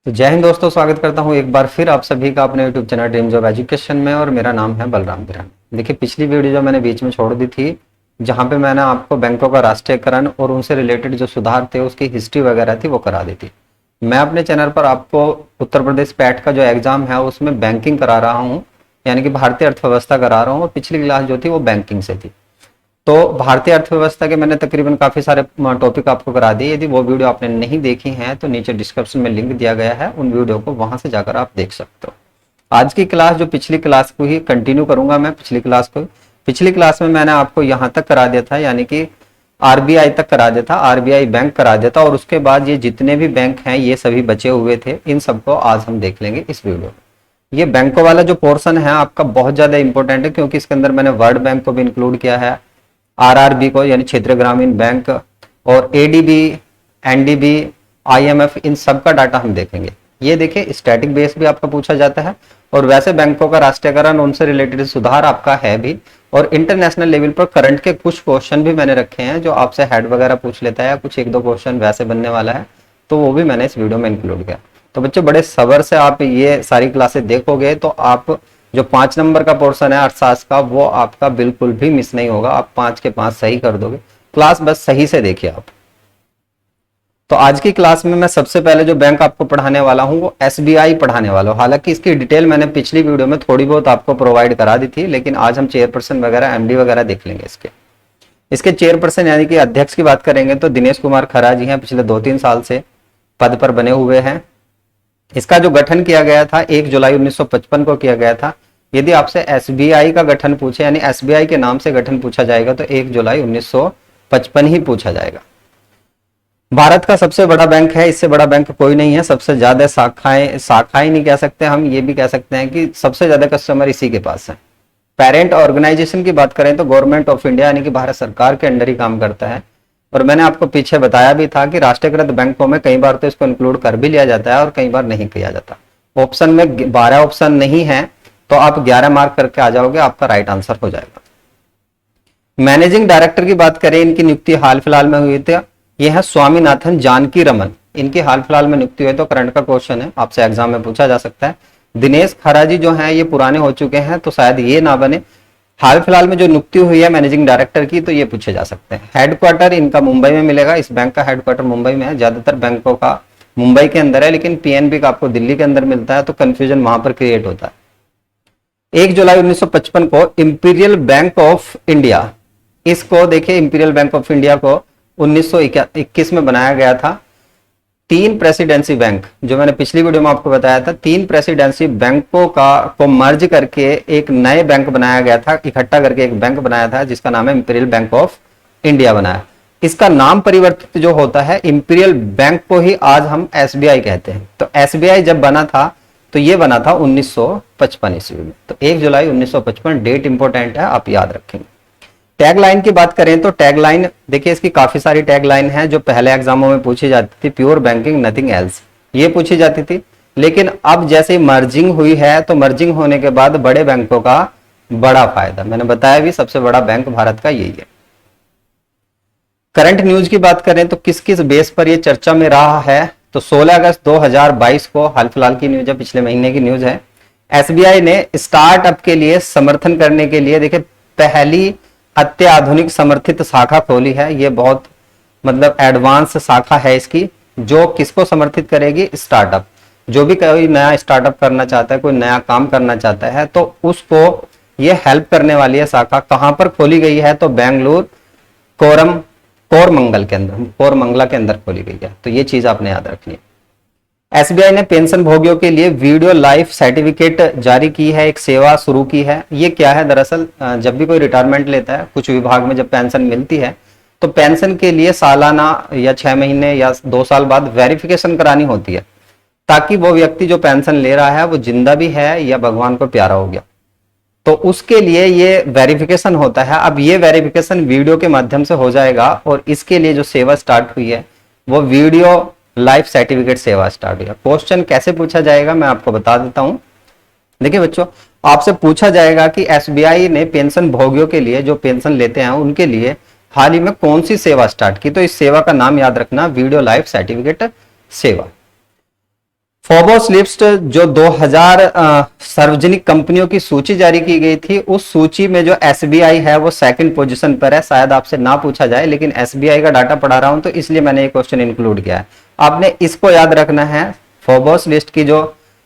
तो जय हिंद दोस्तों, स्वागत करता हूं एक बार फिर आप सभी का अपने YouTube channel dreams of education में। और मेरा नाम है बलराम बिरान। देखिए, पिछली वीडियो जो मैंने बीच में छोड़ दी थी, जहां पे मैंने आपको बैंकों का राष्ट्रीयकरण और उनसे रिलेटेड जो सुधार थे उसकी हिस्ट्री वगैरह थी वो करा दी थी। मैं अपने चैनल पर आपको उत्तर प्रदेश पैट का जो एग्जाम है उसमें बैंकिंग करा रहा हूँ, यानी कि भारतीय अर्थव्यवस्था करा रहा हूँ। और पिछली क्लास जो थी वो बैंकिंग से थी। तो भारतीय अर्थव्यवस्था के मैंने तकरीबन काफी सारे टॉपिक आपको करा दिए। यदि वो वीडियो आपने नहीं देखी है तो नीचे डिस्क्रिप्शन में लिंक दिया गया है, उन वीडियो को वहां से जाकर आप देख सकते हो। आज की क्लास जो पिछली क्लास को ही कंटिन्यू करूंगा मैं। पिछली क्लास में मैंने आपको यहाँ तक करा दिया था, यानी कि आरबीआई तक करा दिया था, आरबीआई बैंक करा दिया था। और उसके बाद ये जितने भी बैंक हैं ये सभी बचे हुए थे, इन सबको आज हम देख लेंगे इस वीडियो में। ये बैंकों वाला जो पोर्शन है आपका बहुत ज्यादा इंपॉर्टेंट है, क्योंकि इसके अंदर मैंने वर्ल्ड बैंक को भी इंक्लूड किया है, आरआरबी को यानी क्षेत्रीय ग्रामीण बैंक, और एडीबी, एनडीबी, आईएमएफ, इन सब का डाटा हम देखेंगे। ये देखिए, स्टैटिक बेस भी आपका पूछा जाता है, और वैसे बैंकों का राष्ट्रीयकरण उनसे रिलेटेड सुधार आपका है भी। और इंटरनेशनल लेवल पर करंट के कुछ क्वेश्चन भी मैंने रखे हैं जो आपसे हेड वगैरह पूछ लेता है, कुछ एक दो क्वेश्चन वैसे बनने वाला है, तो वो भी मैंने इस वीडियो में इंक्लूड किया। तो बच्चों, बड़े सब्र से आप ये सारी क्लासेस देखोगे तो आप जो 5 नंबर का पोर्शन है अर्थशास्त्र का, वो आपका बिल्कुल भी मिस नहीं होगा। आप 5 के 5 सही कर दोगे। क्लास बस सही से देखिए आप। तो आज की क्लास में मैं सबसे पहले जो बैंक आपको पढ़ाने वाला हूं वो एसबीआई पढ़ाने वाला हूं। हालांकि इसकी डिटेल मैंने पिछली वीडियो में थोड़ी बहुत आपको प्रोवाइड करा दी थी, लेकिन आज हम चेयरपर्सन वगैरह, एमडी वगैरह देख लेंगे। इसके चेयरपर्सन यानी कि अध्यक्ष की बात करेंगे तो दिनेश कुमार खरा जी हैं, पिछले 2-3 साल से पद पर बने हुए हैं। इसका जो गठन किया गया था 1 जुलाई 1955 को किया गया था। यदि आपसे एसबीआई का गठन पूछे, यानी एसबीआई के नाम से गठन पूछा जाएगा, तो 1 जुलाई 1955 ही पूछा जाएगा। भारत का सबसे बड़ा बैंक है, इससे बड़ा बैंक कोई नहीं है। सबसे ज्यादा शाखाएं नहीं कह सकते हम, ये भी कह सकते हैं कि सबसे ज्यादा कस्टमर इसी के पास है। पेरेंट ऑर्गेनाइजेशन की बात करें तो गवर्नमेंट ऑफ इंडिया यानी कि भारत सरकार के अंडर ही काम करता है। और मैंने आपको पीछे बताया भी था कि राष्ट्रीयकृत बैंकों में कई बार तो इसको इंक्लूड कर भी लिया जाता है और कई बार नहीं किया जाता। ऑप्शन में 12 ऑप्शन नहीं है तो आप 11 मार्क करके आ जाओगे, आपका राइट आंसर हो जाएगा। मैनेजिंग डायरेक्टर की बात करें, इनकी नियुक्ति हाल फिलहाल में हुई थी। यह है स्वामीनाथन जानकी रमन, इनकी हाल फिलहाल में नियुक्ति हुई। तो करंट का क्वेश्चन है, आपसे एग्जाम में पूछा जा सकता है। दिनेश खरा जी जो हैं ये पुराने हो चुके हैं, तो शायद ये ना बने। हाल फिलहाल में जो नियुक्ति हुई है मैनेजिंग डायरेक्टर की, तो ये पूछे जा सकते हैं। हेडक्वार्टर इनका मुंबई में मिलेगा, इस बैंक का हेडक्वार्टर मुंबई में है। ज्यादातर बैंकों का मुंबई के अंदर है, लेकिन पीएनबी का आपको दिल्ली के अंदर मिलता है, तो कंफ्यूजन वहां पर क्रिएट होता है। 1 जुलाई 1955 को इंपीरियल बैंक ऑफ इंडिया, इसको देखिए, इंपीरियल बैंक ऑफ इंडिया को 1921 में बनाया गया था। 3 प्रेसिडेंसी बैंक, जो मैंने पिछली वीडियो में आपको बताया था, 3 प्रेसिडेंसी बैंकों को मर्ज करके एक नए बैंक बनाया गया था, इकट्ठा करके एक बैंक बनाया था जिसका नाम है इंपीरियल बैंक ऑफ इंडिया बनाया। इसका नाम परिवर्तित जो होता है, इंपीरियल बैंक को ही आज हम एसबीआई कहते हैं। तो एसबीआई जब बना था तो ये बना था 1955 ईस्वी में। तो 1 जुलाई 1955 डेट इंपॉर्टेंट है, आप याद रखेंगे। टैगलाइन की बात करें तो टैगलाइन देखिए, इसकी काफी सारी टैगलाइन है जो पहले एग्जामों में पूछी जाती थी। प्योर बैंकिंग नथिंग एल्स, ये पूछी जाती थी। लेकिन अब जैसे मर्जिंग हुई है, तो मर्जिंग होने के बाद बड़े बैंकों का बड़ा फायदा, मैंने बताया भी, सबसे बड़ा बैंक भारत का यही है। करंट न्यूज की बात करें तो किस किस बेस पर यह चर्चा में रहा है, तो 16 अगस्त 2022 को, हाल फिलहाल की न्यूज है, पिछले महीने की न्यूज है। एसबीआई ने स्टार्टअप के लिए समर्थन करने के लिए देखिए पहली अत्याधुनिक समर्थित शाखा खोली है। ये बहुत मतलब एडवांस शाखा है इसकी, जो किसको समर्थित करेगी? स्टार्टअप। जो भी कोई नया स्टार्टअप करना चाहता है, कोई नया काम करना चाहता है, तो उसको ये हेल्प करने वाली है शाखा। कहां पर खोली गई है? तो बेंगलुरु कोरमंगल के अंदर, कोरमंगला के अंदर खोली गई है। तो ये चीज आपने याद रखनी है। एसबीआई ने पेंशन भोगियों के लिए वीडियो लाइफ सर्टिफिकेट जारी की है, एक सेवा शुरू की है। ये क्या है? दरअसल जब भी कोई रिटायरमेंट लेता है, कुछ विभाग में जब पेंशन मिलती है, तो पेंशन के लिए सालाना या 6 महीने या 2 साल बाद वेरिफिकेशन करानी होती है, ताकि वो व्यक्ति जो पेंशन ले रहा है वो जिंदा भी है या भगवान को प्यारा हो गया। तो उसके लिए ये वेरिफिकेशन होता है। अब ये वेरिफिकेशन वीडियो के माध्यम से हो जाएगा, और इसके लिए जो सेवा स्टार्ट हुई है वो वीडियो लाइफ सर्टिफिकेट सेवा स्टार्ट हुआ। क्वेश्चन कैसे पूछा जाएगा मैं आपको बता देता हूं। देखिए बच्चों, आपसे पूछा जाएगा कि एसबीआई ने पेंशन भोगियों के लिए, जो पेंशन लेते हैं उनके लिए हाल ही में कौन सी सेवा स्टार्ट की। तो इस सेवा का नाम याद रखना, वीडियो लाइफ सर्टिफिकेट सेवा। फोर्ब्स लिस्ट जो 2000 सार्वजनिक कंपनियों की सूची जारी की गई थी, उस सूची में जो एसबीआई है वो सेकंड पोजीशन पर है। शायद आपसे ना पूछा जाए, लेकिन एसबीआई का डाटा पढ़ा रहा हूं तो इसलिए मैंने ये क्वेश्चन इंक्लूड किया है। आपने इसको याद रखना है। फोर्ब्स लिस्ट की जो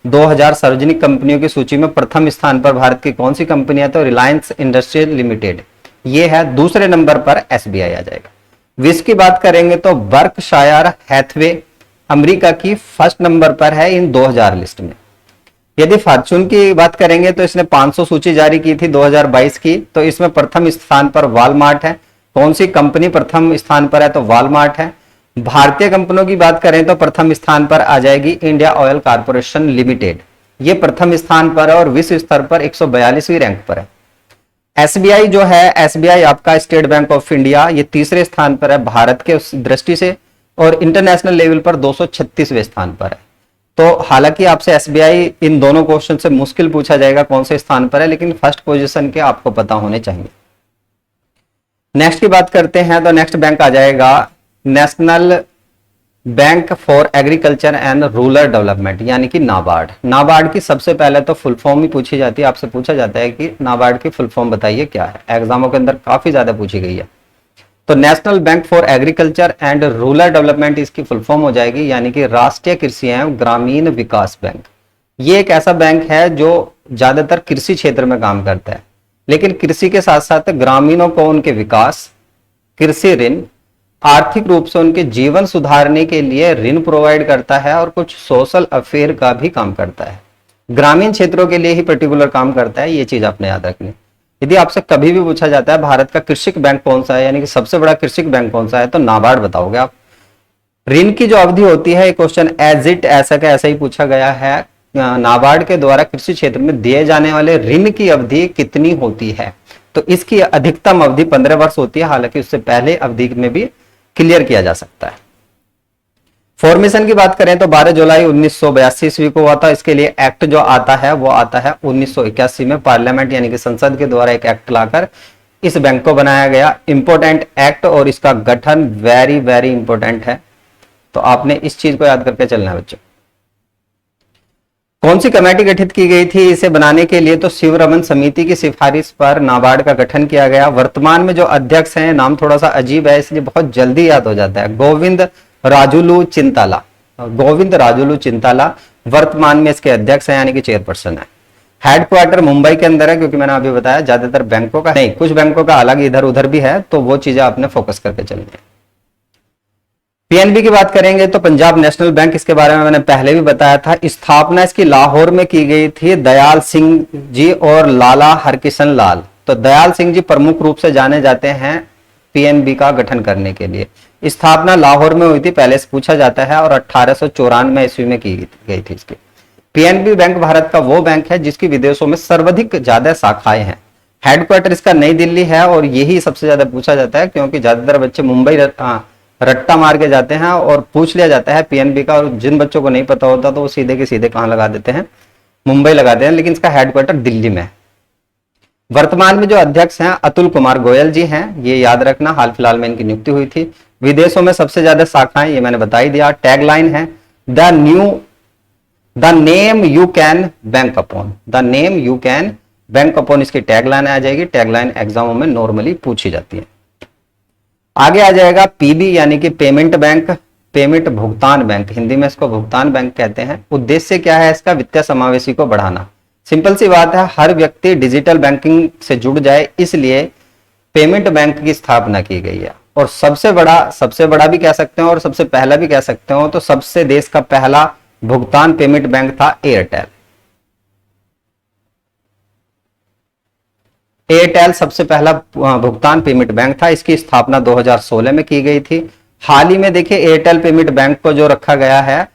2000 सार्वजनिक कंपनियों की सूची में प्रथम स्थान पर भारत की कौन सी कंपनी है, तो रिलायंस इंडस्ट्रियल लिमिटेड ये है। दूसरे नंबर पर एसबीआई आ जाएगा। विश्व की बात करेंगे तो बर्कशायर हैथवे अमेरिका की फर्स्ट नंबर पर है इन 2000 लिस्ट में। यदि फॉर्च्यून की बात करेंगे तो इसने 500 सूची जारी की थी 2022 की, तो इसमें प्रथम स्थान पर वॉलमार्ट है। कौन सी कंपनी प्रथम स्थान पर है, तो वॉलमार्ट है। भारतीय कंपनियों की बात करें तो प्रथम स्थान पर आ जाएगी इंडिया ऑयल कॉर्पोरेशन लिमिटेड, ये प्रथम स्थान पर है और विश्व स्तर पर 142वीं रैंक पर है। एसबीआई जो है, एसबीआई आपका स्टेट बैंक ऑफ इंडिया, ये तीसरे स्थान पर है भारत के दृष्टि से और इंटरनेशनल लेवल पर 236वें स्थान पर है। तो हालांकि आपसे एसबीआई इन दोनों क्वेश्चन से मुश्किल पूछा जाएगा कौन से स्थान पर है, लेकिन फर्स्ट पोजीशन के आपको पता होने चाहिए। नेक्स्ट की बात करते हैं तो नेक्स्ट बैंक आ जाएगा national bank for agriculture and rural development, यानी कि नाबार्ड। नाबार्ड की सबसे पहले तो फुल फॉर्म ही पूछी जाती है, आपसे पूछा जाता है कि नाबार्ड की फुल फॉर्म बताइए क्या है। एग्जामों के अंदर काफी ज्यादा पूछी गई है। तो national bank for agriculture and rural development इसकी फुल फॉर्म हो जाएगी, यानी कि राष्ट्रीय कृषि एवं ग्रामीण विकास बैंक। ये एक ऐसा बैंक है जो ज्यादातर कृषि क्षेत्र में काम करता है, लेकिन कृषि के साथ साथ ग्रामीणों को उनके विकास, कृषि ऋण, आर्थिक रूप से उनके जीवन सुधारने के लिए ऋण प्रोवाइड करता है और कुछ सोशल अफेयर का भी काम करता है। ग्रामीण क्षेत्रों के लिए ही पर्टिकुलर काम करता है, ये चीज आपने याद रखनी। यदि आपसे कभी भी पूछा जाता है भारत का कृषि बैंक कौन सा है, यानी कि सबसे बड़ा कृषि बैंक कौन सा है, तो नाबार्ड बताओगे आप। ऋण की जो अवधि होती है, क्वेश्चन एज इट ऐसा का ऐसा ही पूछा गया है। नाबार्ड के द्वारा कृषि क्षेत्र में दिए जाने वाले ऋण की अवधि कितनी होती है, तो इसकी अधिकतम अवधि 15 वर्ष होती है। हालांकि उससे पहले अवधि में भी क्लियर किया जा सकता है। फॉर्मेशन की बात करें तो 12 जुलाई 1982 ईस्वी को हुआ था। इसके लिए एक्ट जो आता है वो आता है 1981 में। पार्लियामेंट यानी कि संसद के द्वारा एक एक्ट लाकर इस बैंक को बनाया गया। इंपोर्टेंट एक्ट और इसका गठन वेरी वेरी इंपोर्टेंट है, तो आपने इस चीज को याद करके चलना है बच्चों। कौन सी कमेटी गठित की गई थी इसे बनाने के लिए, तो शिवरमन समिति की सिफारिश पर नाबार्ड का गठन किया गया। वर्तमान में जो अध्यक्ष हैं, नाम थोड़ा सा अजीब है इसलिए बहुत जल्दी याद हो जाता है, गोविंद राजुलू चिंताला। गोविंद राजुलू चिंताला वर्तमान में इसके अध्यक्ष हैं, यानी कि चेयरपर्सन है। हेडक्वार्टर मुंबई के अंदर है, क्योंकि मैंने अभी बताया ज्यादातर बैंकों का नहीं, कुछ बैंकों का अलग इधर उधर भी है, तो वो चीजें आपने फोकस करके चलनी है। पीएनबी की बात करेंगे तो पंजाब नेशनल बैंक, इसके बारे में मैंने पहले भी बताया था। स्थापना इसकी लाहौर में की गई थी दयाल सिंह जी और लाला हरकिशन लाल। तो दयाल सिंह जी प्रमुख रूप से जाने जाते हैं पीएनबी का गठन करने के लिए। स्थापना लाहौर में हुई थी, पहले से पूछा जाता है, और 1894 ईस्वी में की गई थी इसकी। पीएनबी बैंक भारत का वो बैंक है जिसकी विदेशों में सर्वाधिक ज्यादा शाखाएं हैं। हेडक्वार्टर इसका नई दिल्ली है और यही सबसे ज्यादा पूछा जाता है, क्योंकि ज्यादातर बच्चे मुंबई रट्टा मार के जाते हैं और पूछ लिया जाता है पीएनबी का, और जिन बच्चों को नहीं पता होता तो वो सीधे के सीधे कहां लगा देते हैं, मुंबई लगाते हैं, लेकिन इसका हेडक्वार्टर दिल्ली में है। वर्तमान में जो अध्यक्ष हैं अतुल कुमार गोयल जी हैं, ये याद रखना, हाल फिलहाल में इनकी नियुक्ति हुई थी। विदेशों में सबसे ज्यादा शाखाएं, ये मैंने बता ही दिया। टैगलाइन है the name you can bank upon, the name you can bank upon इसकी टैगलाइन आ जाएगी। टैगलाइन एग्जामों में नॉर्मली पूछी जाती है। आगे आ जाएगा पीबी, यानी कि पेमेंट बैंक, पेमेंट भुगतान बैंक, हिंदी में इसको भुगतान बैंक कहते हैं। उद्देश्य क्या है इसका, वित्तीय समावेशी को बढ़ाना। सिंपल सी बात है, हर व्यक्ति डिजिटल बैंकिंग से जुड़ जाए, इसलिए पेमेंट बैंक की स्थापना की गई है। और सबसे बड़ा भी कह सकते हो और सबसे पहला भी कह सकते हो, तो सबसे देश का पहला भुगतान पेमेंट बैंक था एयरटेल। एयरटेल सबसे पहला भुगतान पेमेंट बैंक था। इसकी स्थापना 2016 में की गई थी। हाल ही में देखिए एयरटेल पेमेंट बैंक को जो रखा गया है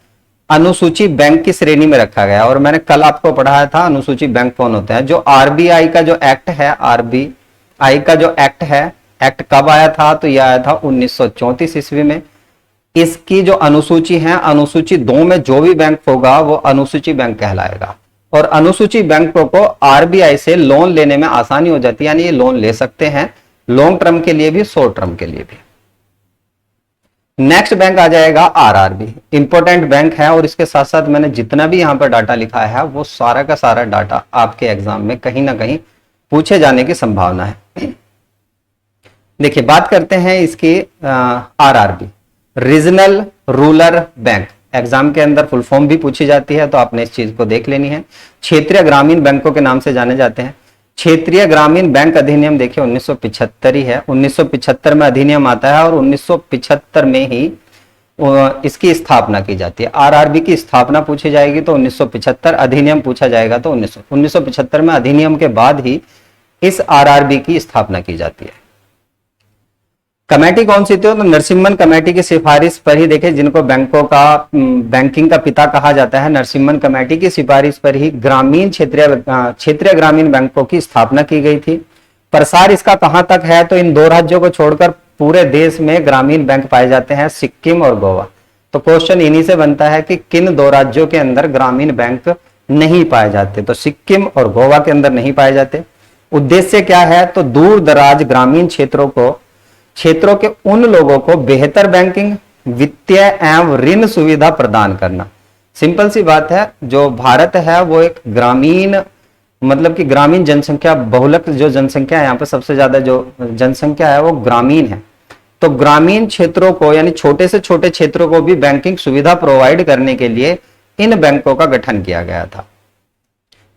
अनुसूची बैंक की श्रेणी में रखा गया, और मैंने कल आपको पढ़ाया था अनुसूची बैंक कौन होते हैं। जो आरबीआई का जो एक्ट है, आरबीआई का जो एक्ट है, एक्ट कब आया था, तो यह आया था 1934 ईस्वी में। इसकी जो अनुसूची है, अनुसूची 2 में जो भी बैंक होगा वो अनुसूची बैंक कहलाएगा, और अनुसूची बैंकों को आरबीआई से लोन लेने में आसानी हो जाती है, यानी ये लोन ले सकते हैं लॉन्ग टर्म के लिए भी, शॉर्ट टर्म के लिए भी। नेक्स्ट बैंक आ जाएगा आरआरबी, इंपॉर्टेंट बैंक है और इसके साथ साथ मैंने जितना भी यहां पर डाटा लिखा है वो सारा का सारा डाटा आपके एग्जाम में कहीं ना कहीं पूछे जाने की संभावना है। देखिए बात करते हैं इसकी RRB, regional rural bank, exam के अंदर फुल फॉर्म भी पूछी जाती है तो आपने इस चीज को देख लेनी है। क्षेत्रीय ग्रामीण बैंकों के नाम से जाने जाते हैं। क्षेत्रीय ग्रामीण बैंक अधिनियम देखिए 1975 ही है, 1975 में अधिनियम आता है और 1975 में ही इसकी स्थापना की जाती है। आरआरबी की स्थापना पूछी जाएगी तो 1975, अधिनियम पूछा जाएगा तो 1975 में अधिनियम के बाद ही इस आरआरबी की स्थापना की जाती है। कमेटी कौन सी थी? तो नरसिम्हन कमेटी की सिफारिश पर ही देखिए, जिनको बैंकों का बैंकिंग का पिता कहा जाता है, नरसिम्हन कमेटी की सिफारिश पर ही ग्रामीण क्षेत्रीय ग्रामीण बैंकों की स्थापना की गई थी। प्रसार इसका कहां तक है? तो इन दो राज्यों को छोड़कर पूरे देश में ग्रामीण बैंक पाए जाते हैं, सिक्किम और गोवा। तो क्वेश्चन इन्हीं से बनता है कि किन दो राज्यों के अंदर ग्रामीण बैंक नहीं पाए जाते? तो सिक्किम और गोवा के अंदर नहीं पाए जाते। उद्देश्य क्या है? तो दूर दराज ग्रामीण क्षेत्रों के उन लोगों को बेहतर बैंकिंग, वित्तीय एवं ऋण सुविधा प्रदान करना। सिंपल सी बात है, जो भारत है वो एक ग्रामीण, मतलब कि ग्रामीण जनसंख्या बहुलक जो जनसंख्या है, यहाँ पर सबसे ज्यादा जो जनसंख्या है वो ग्रामीण है। तो ग्रामीण क्षेत्रों को यानी छोटे से छोटे क्षेत्रों को भी बैंकिंग सुविधा प्रोवाइड करने के लिए इन बैंकों का गठन किया गया था।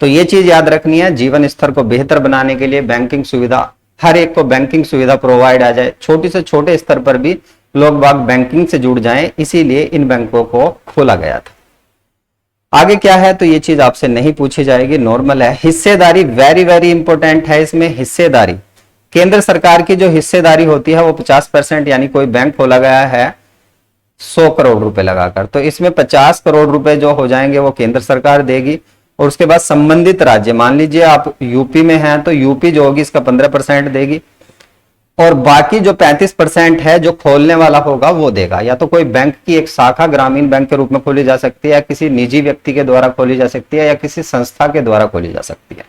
तो ये चीज याद रखनी है, जीवन स्तर को बेहतर बनाने के लिए बैंकिंग सुविधा, हर एक को बैंकिंग सुविधा प्रोवाइड आ जाए, छोटे से छोटे स्तर पर भी लोग बाग बैंकिंग से जुड़ जाएं, इसीलिए इन बैंकों को खोला गया था। आगे क्या है? तो ये चीज आपसे नहीं पूछी जाएगी, नॉर्मल है। हिस्सेदारी वेरी वेरी इंपॉर्टेंट है। इसमें हिस्सेदारी, केंद्र सरकार की जो हिस्सेदारी होती है वो 50%, यानी कोई बैंक खोला गया है 100 करोड़ रुपए लगाकर, तो इसमें 50 करोड़ रुपए जो हो जाएंगे वो केंद्र सरकार देगी। और उसके बाद संबंधित राज्य, मान लीजिए आप यूपी में हैं तो यूपी जो होगी इसका 15% देगी, और बाकी जो 35% है जो खोलने वाला होगा वो देगा। या तो कोई बैंक की एक शाखा ग्रामीण बैंक के रूप में खोली जा सकती है, या किसी निजी व्यक्ति के द्वारा खोली जा सकती है, या किसी संस्था के द्वारा खोली जा सकती है।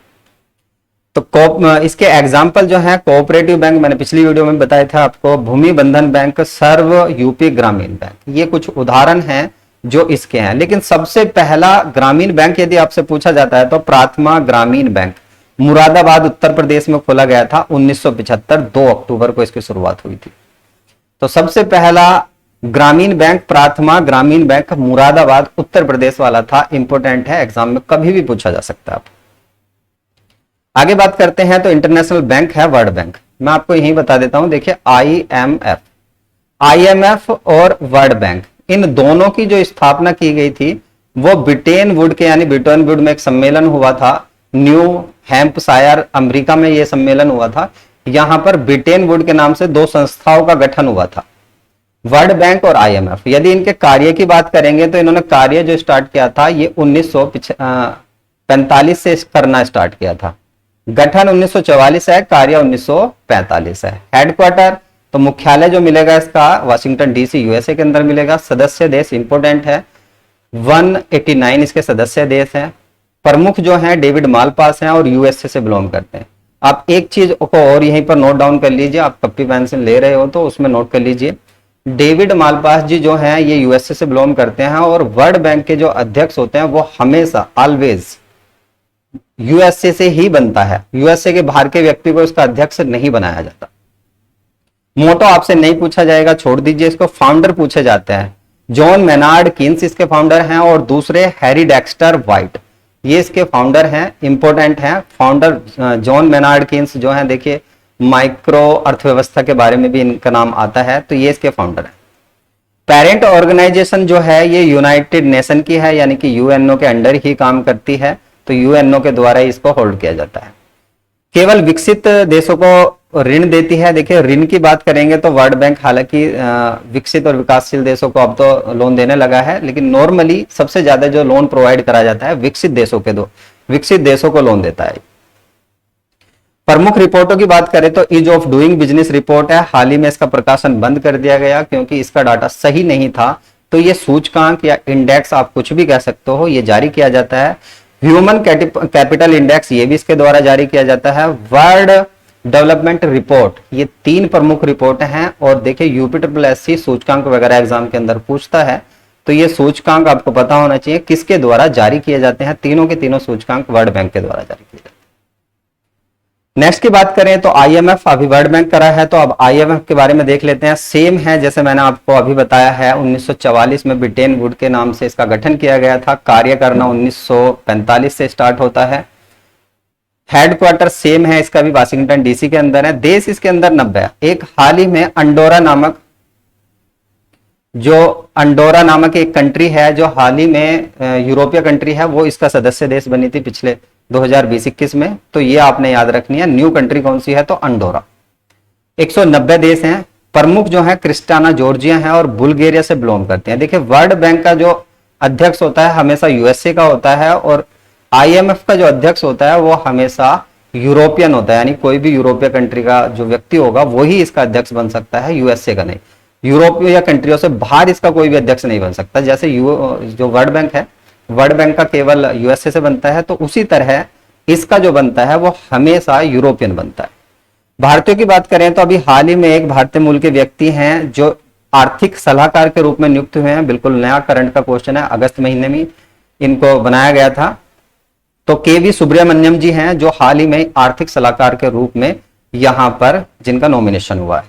तो इसके एग्जाम्पल जो है, कोऑपरेटिव बैंक मैंने पिछली वीडियो में बताया था आपको, भूमि बंधन बैंक, सर्व यूपी ग्रामीण बैंक, ये कुछ उदाहरण हैं जो इसके हैं। लेकिन सबसे पहला ग्रामीण बैंक यदि आपसे पूछा जाता है तो प्राथमा ग्रामीण बैंक मुरादाबाद उत्तर प्रदेश में खोला गया था 1975, 2 अक्टूबर को इसकी शुरुआत हुई थी। तो सबसे पहला ग्रामीण बैंक प्राथमा ग्रामीण बैंक मुरादाबाद उत्तर प्रदेश वाला था। इंपॉर्टेंट है, एग्जाम में कभी भी पूछा जा सकता है। आगे बात करते हैं तो इंटरनेशनल बैंक है वर्ल्ड बैंक। मैं आपको यही बता देता हूं, देखिए आईएमएफ और वर्ल्ड बैंक, इन दोनों की जो स्थापना की गई थी वो ब्रिटेन वुड के, यानी ब्रिटेन वुड में एक सम्मेलन हुआ था, न्यू हैम्पशायर अमेरिका में यह सम्मेलन हुआ था। यहां पर ब्रिटेन वुड के नाम से 2 संस्थाओं का गठन हुआ था, वर्ल्ड बैंक और आईएमएफ। यदि इनके कार्य की बात करेंगे तो इन्होंने कार्य जो स्टार्ट किया था ये 1945 से करना स्टार्ट किया था। गठन 1944 है, कार्य 1945 है। हेडक्वार्टर तो मुख्यालय जो मिलेगा इसका वाशिंगटन डीसी यूएसए के अंदर मिलेगा। सदस्य देश इंपोर्टेंट है, 189 इसके सदस्य देश हैं। प्रमुख जो हैं डेविड मालपास हैं और यूएसए से बिलोंग करते हैं। आप एक चीज को और यहीं पर नोट डाउन कर लीजिए, आप कॉपी पेंसिल ले रहे हो तो उसमें नोट कर लीजिए, डेविड मालपास जी जो हैं ये यूएसए से बिलोंग करते हैं, और वर्ल्ड बैंक के जो अध्यक्ष होते हैं वो हमेशा ऑलवेज यूएसए से ही बनता है। यूएसए के बाहर के व्यक्ति को इसका अध्यक्ष नहीं बनाया जाता। मोटो आपसे नहीं पूछा जाएगा, छोड़ दीजिए इसको। फाउंडर पूछे जाते हैं, जॉन मेनार्ड किन्स इसके फाउंडर हैं, और दूसरे हैरी डेक्स्टर व्हाइट, ये इसके फाउंडर हैं, इंपॉर्टेंट हैं। फाउंडर जॉन मेनार्ड किन्स जो हैं, देखिए माइक्रो अर्थव्यवस्था के बारे में भी इनका नाम आता है, तो ये इसके फाउंडर हैं। पेरेंट ऑर्गेनाइजेशन जो है ये यूनाइटेड नेशन की है, यानी कि यूएनओ के अंडर ही काम करती है, तो यूएनओ के द्वारा इसको होल्ड किया जाता है। केवल विकसित देशों को ऋण देती है। देखिए ऋण की बात करेंगे तो वर्ल्ड बैंक हालांकि विकसित और विकासशील देशों को अब तो लोन देने लगा है, लेकिन नॉर्मली सबसे ज्यादा जो लोन प्रोवाइड करा जाता है विकसित देशों को लोन देता है। प्रमुख रिपोर्टों की बात करें तो ease of doing business report है, हाल ही में इसका प्रकाशन बंद कर दिया गया क्योंकि इसका डाटा सही नहीं था। तो ये सूचकांक या इंडेक्स आप कुछ भी कह सकते हो, ये जारी किया जाता है। ह्यूमन कैपिटल इंडेक्स ये भी इसके द्वारा जारी किया जाता है। वर्ल्ड डेवलपमेंट रिपोर्ट, ये 3 प्रमुख रिपोर्ट हैं। और देखिए यूपीएससी सूचकांक वगैरह एग्जाम के अंदर पूछता है, तो ये सूचकांक आपको पता होना चाहिए किसके द्वारा जारी किए जाते हैं। तीनों के तीनों सूचकांक वर्ल्ड बैंक के द्वारा जारी किए जाते हैं। नेक्स्ट की बात करें तो आईएमएफ, अभी वर्ल्ड बैंक करा है, तो अब आईएमएफ के बारे में देख लेते हैं। सेम है जैसे मैंने आपको अभी बताया है, 1944 में ब्रिटेन वुड के नाम से इसका गठन किया गया था। कार्य करना 1945 से स्टार्ट होता है। हेडक्वार्टर सेम है इसका भी, वाशिंगटन डीसी के अंदर है। देश इसके अंदर 90 है। एक हाल ही में अंडोरा नामक एक कंट्री है जो हाल ही में यूरोपीय कंट्री है, वो इसका सदस्य देश बनी थी पिछले 2020-21 में। तो ये आपने याद रखनी है। न्यू कंट्री कौन सी है, तो अंडोरा। 190 देश हैं। प्रमुख जो है क्रिस्टाना जॉर्जिया है और बुल्गारिया से बिलोंग करते हैं। देखिए वर्ल्ड बैंक का जो अध्यक्ष होता है हमेशा यूएसए का होता है, और आईएमएफ का जो अध्यक्ष होता है वो हमेशा यूरोपियन होता है, यानी कोई भी यूरोपीय कंट्री का जो व्यक्ति होगा वही इसका अध्यक्ष बन सकता है, यूएसए का नहीं। यूरोपीय कंट्रियों से बाहर इसका कोई भी अध्यक्ष नहीं बन सकता। जैसे जो वर्ल्ड बैंक है, वर्ल्ड बैंक का केवल यूएसए से बनता है, तो उसी तरह इसका जो बनता है वो हमेशा यूरोपियन बनता है। भारतीयों की बात करें तो अभी हाल ही में एक भारतीय मूल के व्यक्ति हैं जो आर्थिक सलाहकार के रूप में नियुक्त हुए हैं। बिल्कुल नया करंट का क्वेश्चन है, अगस्त महीने में इनको बनाया गया था। तो केवी सुब्रमण्यम जी हैं जो हाल ही में आर्थिक सलाहकार के रूप में यहां पर जिनका नॉमिनेशन हुआ है।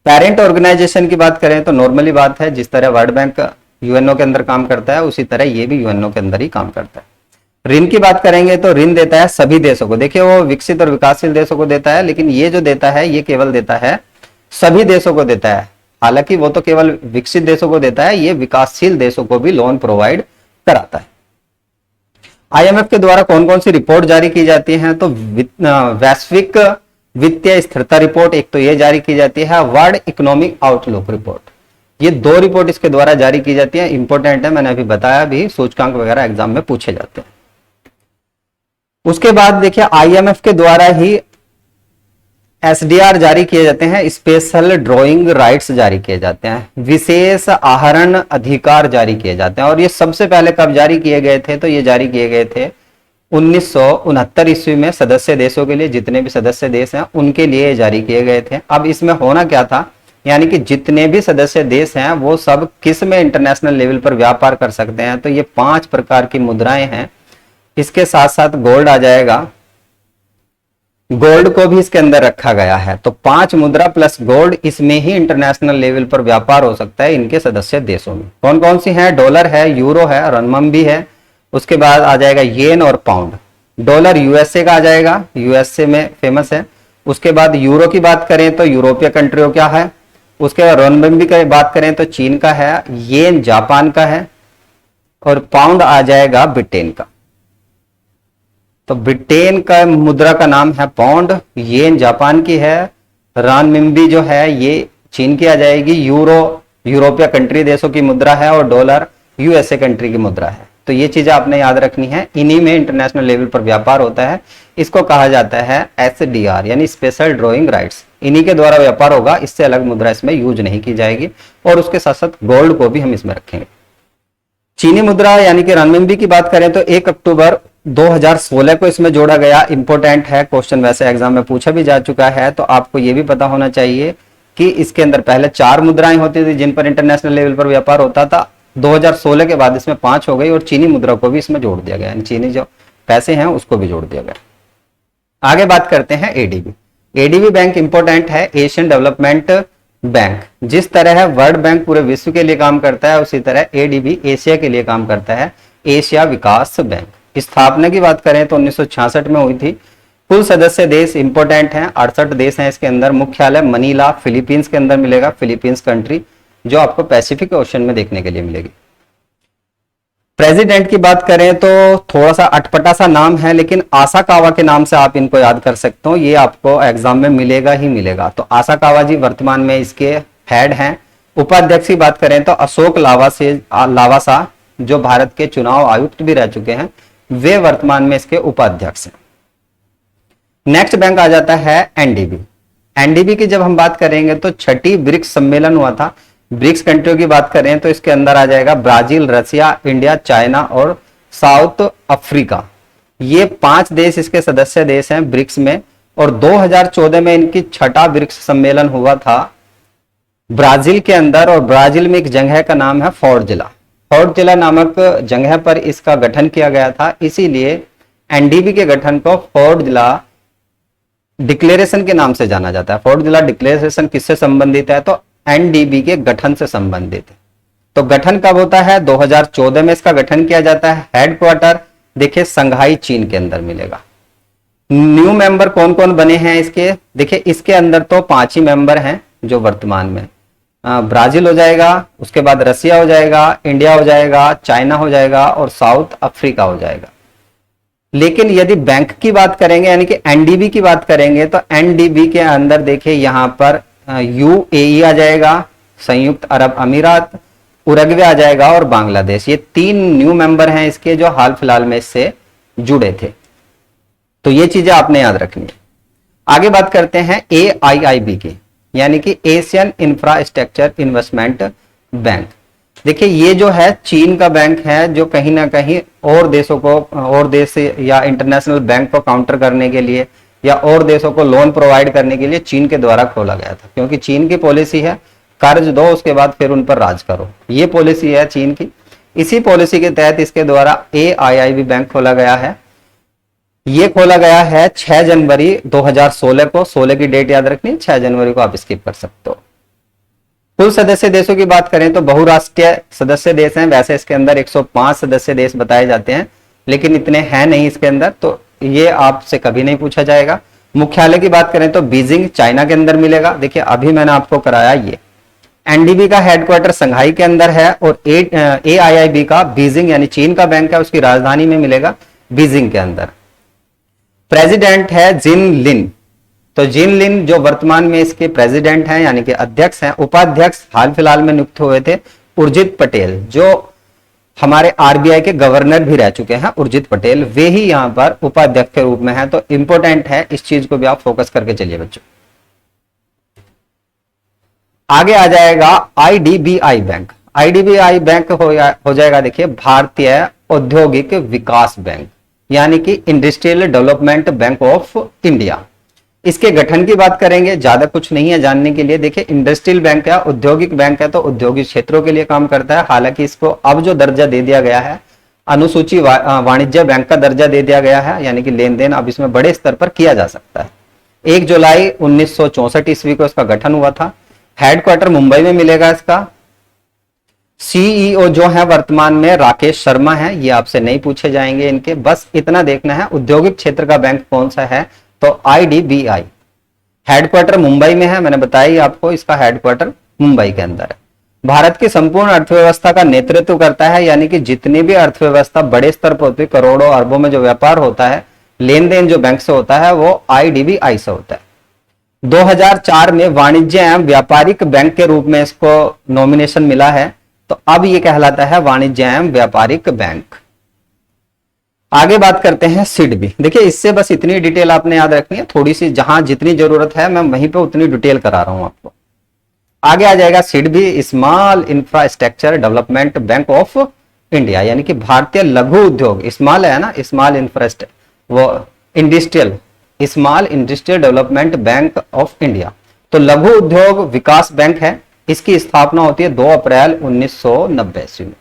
पेरेंट ऑर्गेनाइजेशन की बात करें तो नॉर्मली बात है, जिस तरह वर्ल्ड बैंक यूएनओ के अंदर काम करता है उसी तरह ये भी यूएनओ के अंदर ही काम करता है। ऋण की बात करेंगे तो ऋण देता है सभी देशों को। देखिए वो विकसित और विकासशील देशों को देता है, लेकिन ये जो देता है ये केवल देता है सभी देशों को देता है। हालांकि वो तो केवल विकसित देशों को देता है, ये विकासशील देशों को भी लोन प्रोवाइड कराता है। आईएमएफ के द्वारा कौन कौन सी रिपोर्ट जारी की जाती है, तो वैश्विक वित्तीय स्थिरता रिपोर्ट एक तो ये जारी की जाती है, वर्ल्ड इकोनॉमिक आउटलुक रिपोर्ट, ये 2 रिपोर्ट इसके द्वारा जारी की जाती है। इंपॉर्टेंट है, मैंने अभी बताया भी, सूचकांक वगैरह एग्जाम में पूछे जाते हैं। उसके बाद देखिए आईएमएफ के द्वारा ही एसडीआर जारी किए जाते हैं, स्पेशल ड्रॉइंग राइट्स जारी किए जाते हैं, विशेष आहरण अधिकार जारी किए जाते हैं। और ये सबसे पहले कब जारी किए गए थे, तो ये जारी किए गए थे 1969 ईस्वी में सदस्य देशों के लिए, जितने भी सदस्य देश हैं उनके लिए जारी किए गए थे। अब इसमें होना क्या था, यानी कि जितने भी सदस्य देश हैं वो सब किस में इंटरनेशनल लेवल पर व्यापार कर सकते हैं, तो ये 5 प्रकार की मुद्राएं हैं। इसके साथ साथ गोल्ड आ जाएगा, गोल्ड को भी इसके अंदर रखा गया है। तो 5 मुद्रा प्लस गोल्ड, इसमें ही इंटरनेशनल लेवल पर व्यापार हो सकता है इनके सदस्य देशों में। कौन कौन सी है, डॉलर है, यूरो है, रनमंबी है, उसके बाद आ जाएगा येन और पाउंड। डॉलर यूएसए का आ जाएगा, यूएसए में फेमस है। उसके बाद यूरो की बात करें तो यूरोपीय कंट्रियों क्या है। उसके बाद रनमंबी की बात करें तो चीन का है, येन जापान का है, और पाउंड आ जाएगा ब्रिटेन का। तो ब्रिटेन का मुद्रा का नाम है पाउंड, येन जापान की है, रनमिंबी जो है ये चीन की आ जाएगी, यूरो यूरोपीय कंट्री देशों की मुद्रा है, और डॉलर यूएसए कंट्री की मुद्रा है। तो ये चीजें आपने याद रखनी है। इन्हीं में इंटरनेशनल लेवल पर व्यापार होता है, इसको कहा जाता है एसडीआर यानी स्पेशल ड्रॉइंग राइट्स। इन्हीं के द्वारा व्यापार होगा, इससे अलग मुद्रा इसमें यूज नहीं की जाएगी। और उसके साथ साथ गोल्ड को भी हम इसमें रखेंगे। चीनी मुद्रा यानी कि रनमिंबी की बात करें तो 1 अक्टूबर 2016 को इसमें जोड़ा गया। इंपॉर्टेंट है, क्वेश्चन वैसे एग्जाम में पूछा भी जा चुका है, तो आपको यह भी पता होना चाहिए कि इसके अंदर पहले 4 मुद्राएं होती थी जिन पर इंटरनेशनल लेवल पर व्यापार होता था। 2016 के बाद इसमें 5 हो गई, और चीनी मुद्रा को भी इसमें जोड़ दिया गया, चीनी जो पैसे हैं उसको भी जोड़ दिया गया। आगे बात करते हैं एडीबी। एडीबी बैंक इंपॉर्टेंट है, एशियन डेवलपमेंट बैंक। जिस तरह वर्ल्ड बैंक पूरे विश्व के लिए काम करता है, उसी तरह एडीबी एशिया के लिए काम करता है, एशिया विकास बैंक। स्थापना की बात करें तो 1966 में हुई थी। कुल सदस्य देश इंपॉर्टेंट हैं, 68 देश हैं इसके अंदर। मुख्यालय मनीला फिलीपींस के अंदर मिलेगा, फिलीपींस कंट्री, जो आपको पैसिफिक ओशन में देखने के लिए मिलेगी। प्रेसिडेंट की बात करें तो थोड़ा सा अटपटा सा नाम है, लेकिन आसाकावा के नाम से आप इनको याद कर सकते हो, ये आपको एग्जाम में मिलेगा ही मिलेगा। तो आसाकावा जी वर्तमान में इसके हेड हैं। उपाध्यक्ष की बात करें तो अशोक लावासा जो भारत के चुनाव आयुक्त भी रह चुके हैं, वे वर्तमान में इसके उपाध्यक्ष हैं। नेक्स्ट बैंक आ जाता है एनडीबी। एनडीबी की जब हम बात करेंगे तो 6ठी ब्रिक्स सम्मेलन हुआ था। ब्रिक्स कंट्रियों की बात करें तो इसके अंदर आ जाएगा ब्राजील, रशिया, इंडिया, चाइना और साउथ अफ्रीका। ये 5 देश इसके सदस्य देश हैं ब्रिक्स में। और 2014 में इनकी छठा ब्रिक्स सम्मेलन हुआ था ब्राजील के अंदर, और ब्राजील में एक जगह का नाम है फोर्ट जिला नामक जगह पर इसका गठन किया गया था। इसीलिए एनडीबी के गठन को फोर्ट जिला डिक्लेरेशन के नाम से जाना जाता है। फोर्ट जिला डिक्लेरेशन किससे संबंधित है? तो एनडीबी के गठन से संबंधित है। तो गठन कब होता है? 2014 में इसका गठन किया जाता है। हेडक्वार्टर देखिए संघाई चीन के अंदर मिलेगा। न्यू मेंबर कौन कौन बने हैं इसके? देखिए इसके अंदर तो 5 ही मेंबर हैं जो वर्तमान में, ब्राजील हो जाएगा, उसके बाद रसिया हो जाएगा, इंडिया हो जाएगा, चाइना हो जाएगा और साउथ अफ्रीका हो जाएगा। लेकिन यदि बैंक की बात करेंगे यानी कि एनडीबी की बात करेंगे तो एनडीबी के अंदर देखिए यहां पर यूएई आ जाएगा, संयुक्त अरब अमीरात, उरुग्वे आ जाएगा और बांग्लादेश। ये 3 न्यू मेंबर हैं इसके जो हाल फिलहाल में इससे जुड़े थे। तो ये चीजें आपने याद रखनी है। आगे बात करते हैं एआईआईबी की, यानी कि एशियन इंफ्रास्ट्रक्चर इन्वेस्टमेंट बैंक। देखिए ये जो है चीन का बैंक है जो कहीं ना कहीं और देशों को, और देश या इंटरनेशनल बैंक को काउंटर करने के लिए या और देशों को लोन प्रोवाइड करने के लिए चीन के द्वारा खोला गया था। क्योंकि चीन की पॉलिसी है कर्ज दो उसके बाद फिर उन पर राज करो, ये पॉलिसी है चीन की। इसी पॉलिसी के तहत इसके द्वारा एआईआईबी बैंक खोला गया है। ये खोला गया है 6 जनवरी 2016 को। 16 की डेट याद रखनी, 6 जनवरी को आप स्किप कर सकते हो। कुल सदस्य देशों की बात करें तो बहुराष्ट्रीय सदस्य देश हैं। वैसे इसके अंदर 105 सदस्य देश बताए जाते हैं, लेकिन इतने हैं नहीं इसके अंदर, तो ये आपसे कभी नहीं पूछा जाएगा। मुख्यालय की बात करें तो बीजिंग चाइना के अंदर मिलेगा। देखिए अभी मैंने आपको कराया ये एनडीबी का हेडक्वार्टर संघाई के अंदर है और एआईआईबी का बीजिंग यानी चीन का बैंक है उसकी राजधानी में मिलेगा बीजिंग के अंदर। प्रेसिडेंट है जिन लिन। तो जिन लिन जो वर्तमान में इसके प्रेसिडेंट हैं यानी कि अध्यक्ष हैं। उपाध्यक्ष हाल फिलहाल में नियुक्त हुए थे उर्जित पटेल, जो हमारे आरबीआई के गवर्नर भी रह चुके हैं उर्जित पटेल, वे ही यहां पर उपाध्यक्ष के रूप में हैं। तो इंपॉर्टेंट है, इस चीज को भी आप फोकस करके चलिए बच्चों। आगे आ जाएगा आईडीबीआई बैंक। आईडीबीआई बैंक हो जाएगा देखिए भारतीय औद्योगिक विकास बैंक, यानी कि industrial development bank of India. इसके गठन की बात करेंगे, ज्यादा कुछ नहीं है जानने के लिए। देखिए इंडस्ट्रियल बैंक है, औद्योगिक बैंक है, तो औद्योगिक क्षेत्रों के लिए काम करता है। हालांकि इसको अब जो दर्जा दे दिया गया है, अनुसूची वाणिज्य बैंक का दर्जा दे दिया गया है, यानी कि लेन देन अब इसमें बड़े स्तर पर किया जा सकता है। 1 जुलाई 1964 ईस्वी को इसका गठन हुआ था। हेडक्वार्टर मुंबई में मिलेगा इसका। सीईओ जो है वर्तमान में राकेश शर्मा है, ये आपसे नहीं पूछे जाएंगे इनके, बस इतना देखना है। औद्योगिक क्षेत्र का बैंक कौन सा है? तो आईडीबीआई। हेडक्वार्टर मुंबई में है, मैंने बताया आपको, इसका हेडक्वार्टर मुंबई के अंदर है। भारत की संपूर्ण अर्थव्यवस्था का नेतृत्व करता है, यानी कि जितनी भी अर्थव्यवस्था बड़े स्तर पर होती है, करोड़ों अरबों में जो व्यापार होता है, लेन देन जो बैंक से होता है, वो आईडीबीआई से होता है। 2004 में वाणिज्य एवं व्यापारिक बैंक के रूप में इसको नॉमिनेशन मिला है, तो अब ये कहलाता है वाणिज्य एवं व्यापारिक बैंक। आगे बात करते हैं सिडबी। देखिए इससे बस इतनी डिटेल आपने याद रखनी है, थोड़ी सी जहां जितनी जरूरत है मैं वहीं पे उतनी डिटेल करा रहा हूं आपको। आगे आ जाएगा SIDBI, small infrastructure development bank of India, यानी कि भारतीय लघु उद्योग, स्मॉल है ना, स्मॉल इंफ्रास्ट्रक्चर वो industrial, small industrial development bank of India. तो लघु उद्योग विकास बैंक है। इसकी स्थापना होती है 2 अप्रैल 1990 ईस्वी में।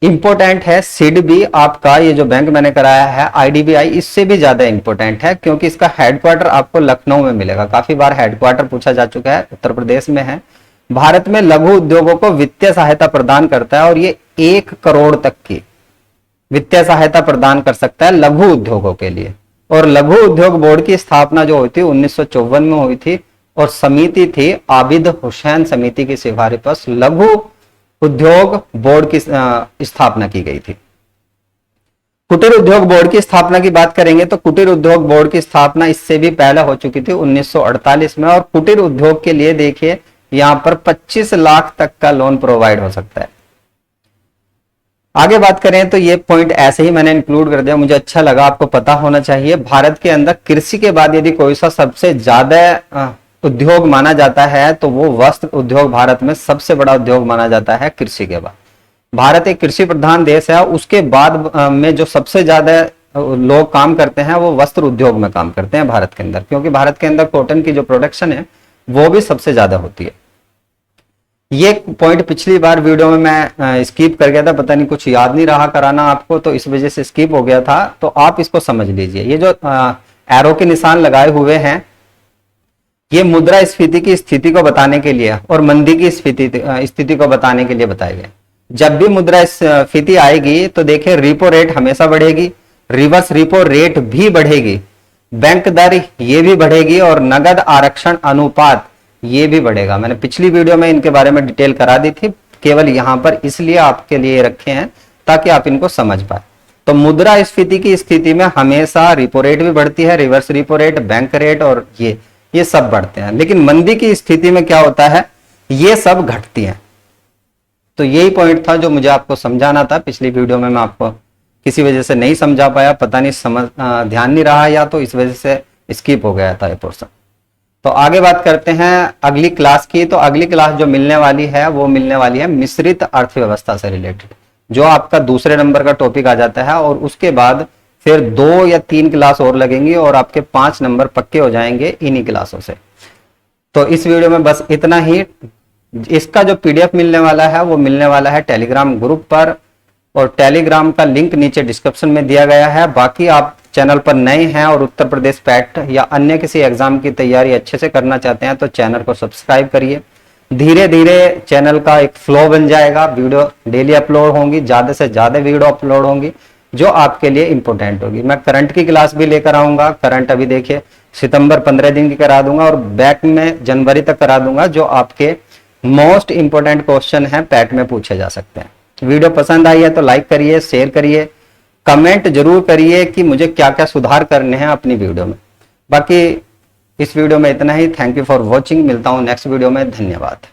इंपोर्टेंट है सिडबी आपका, ये जो बैंक मैंने कराया है आईडीबीआई, इससे भी ज्यादा इंपोर्टेंट है क्योंकि इसका हेडक्वार्टर आपको लखनऊ में मिलेगा। काफी बार हेडक्वार्टर पूछा जा चुका है, उत्तर प्रदेश में है। भारत में लघु उद्योगों को वित्तीय सहायता प्रदान करता है और ये 1 करोड़ तक की वित्तीय सहायता प्रदान कर सकता है लघु उद्योगों के लिए। और लघु उद्योग बोर्ड की स्थापना जो हुई थी 1954 में हुई थी, और समिति थी आबिद हुसैन समिति की सिफारिश पर लघु उद्योग बोर्ड की स्थापना की गई थी। कुटीर उद्योग बोर्ड की स्थापना की बात करेंगे तो कुटीर उद्योग बोर्ड की स्थापना इससे भी पहले हो चुकी थी 1948 में, और कुटीर उद्योग के लिए देखिए यहां पर 25 लाख तक का लोन प्रोवाइड हो सकता है। आगे बात करें तो ये पॉइंट ऐसे ही मैंने इंक्लूड कर दिया, मुझे अच्छा लगा, आपको पता होना चाहिए। भारत के अंदर कृषि के बाद यदि कोई सा सबसे ज्यादा उद्योग माना जाता है तो वो वस्त्र उद्योग भारत में सबसे बड़ा उद्योग माना जाता है कृषि के बाद। भारत एक कृषि प्रधान देश है। उसके बाद में जो सबसे ज्यादा लोग काम करते हैं वो वस्त्र उद्योग में काम करते हैं भारत के अंदर, क्योंकि भारत के अंदर कॉटन की जो प्रोडक्शन है वो भी सबसे ज्यादा होती है। ये पॉइंट पिछली बार वीडियो में मैं स्किप कर गया था, पता नहीं कुछ याद नहीं रहा कराना आपको, तो इस वजह से स्किप हो गया था। तो आप इसको समझ लीजिए, ये जो एरो के निशान लगाए हुए हैं ये मुद्रा स्फीति की स्थिति को बताने के लिए और मंदी की स्थिति को बताने के लिए बताए गए। जब भी मुद्रा स्फीति आएगी तो देखिए रिपो रेट हमेशा बढ़ेगी, रिवर्स रिपो रेट भी बढ़ेगी, बैंक दर ये भी बढ़ेगी और नगद आरक्षण अनुपात ये भी बढ़ेगा। मैंने पिछली वीडियो में इनके बारे में डिटेल करा दी थी, केवल यहां पर इसलिए आपके लिए रखे हैं ताकि आप इनको समझ पाए। तो मुद्रा स्फीति की स्थिति में हमेशा रिपो रेट भी बढ़ती है, reverse repo rate, bank rate और ये सब बढ़ते हैं। लेकिन मंदी की स्थिति में क्या होता है, ये सब घटती हैं। तो यही पॉइंट था जो मुझे आपको समझाना था। पिछली वीडियो में मैं आपको किसी वजह से नहीं समझा पाया, पता नहीं ध्यान नहीं रहा या तो इस वजह से स्किप हो गया था ये पोर्शन। तो आगे बात करते हैं अगली क्लास की। तो अगली क्लास जो मिलने वाली है वो मिलने वाली है मिश्रित अर्थव्यवस्था से रिलेटेड, जो आपका दूसरे नंबर का टॉपिक आ जाता है। और उसके बाद फिर 2 या 3 क्लास और लगेंगी और आपके 5 नंबर पक्के हो जाएंगे इन्हीं क्लासों से। तो इस वीडियो में बस इतना ही। इसका जो पीडीएफ मिलने वाला है वो मिलने वाला है टेलीग्राम ग्रुप पर, और टेलीग्राम का लिंक नीचे डिस्क्रिप्शन में दिया गया है। बाकी आप चैनल पर नए हैं और उत्तर प्रदेश पैट या अन्य किसी एग्जाम की तैयारी अच्छे से करना चाहते हैं तो चैनल को सब्सक्राइब करिए। धीरे धीरे चैनल का एक फ्लो बन जाएगा, वीडियो डेली अपलोड होंगी, ज्यादा से ज्यादा वीडियो अपलोड होंगी जो आपके लिए इंपॉर्टेंट होगी। मैं करंट की क्लास भी लेकर आऊंगा। करंट अभी देखिए सितंबर 15 दिन की करा दूंगा और बैक में जनवरी तक करा दूंगा, जो आपके मोस्ट इंपॉर्टेंट क्वेश्चन है पैट में पूछे जा सकते हैं। वीडियो पसंद आई है तो लाइक करिए, शेयर करिए, कमेंट जरूर करिए कि मुझे क्या क्या सुधार करने हैं अपनी वीडियो में। बाकी इस वीडियो में इतना ही। Thank you for watching. मिलता हूं नेक्स्ट वीडियो में। धन्यवाद।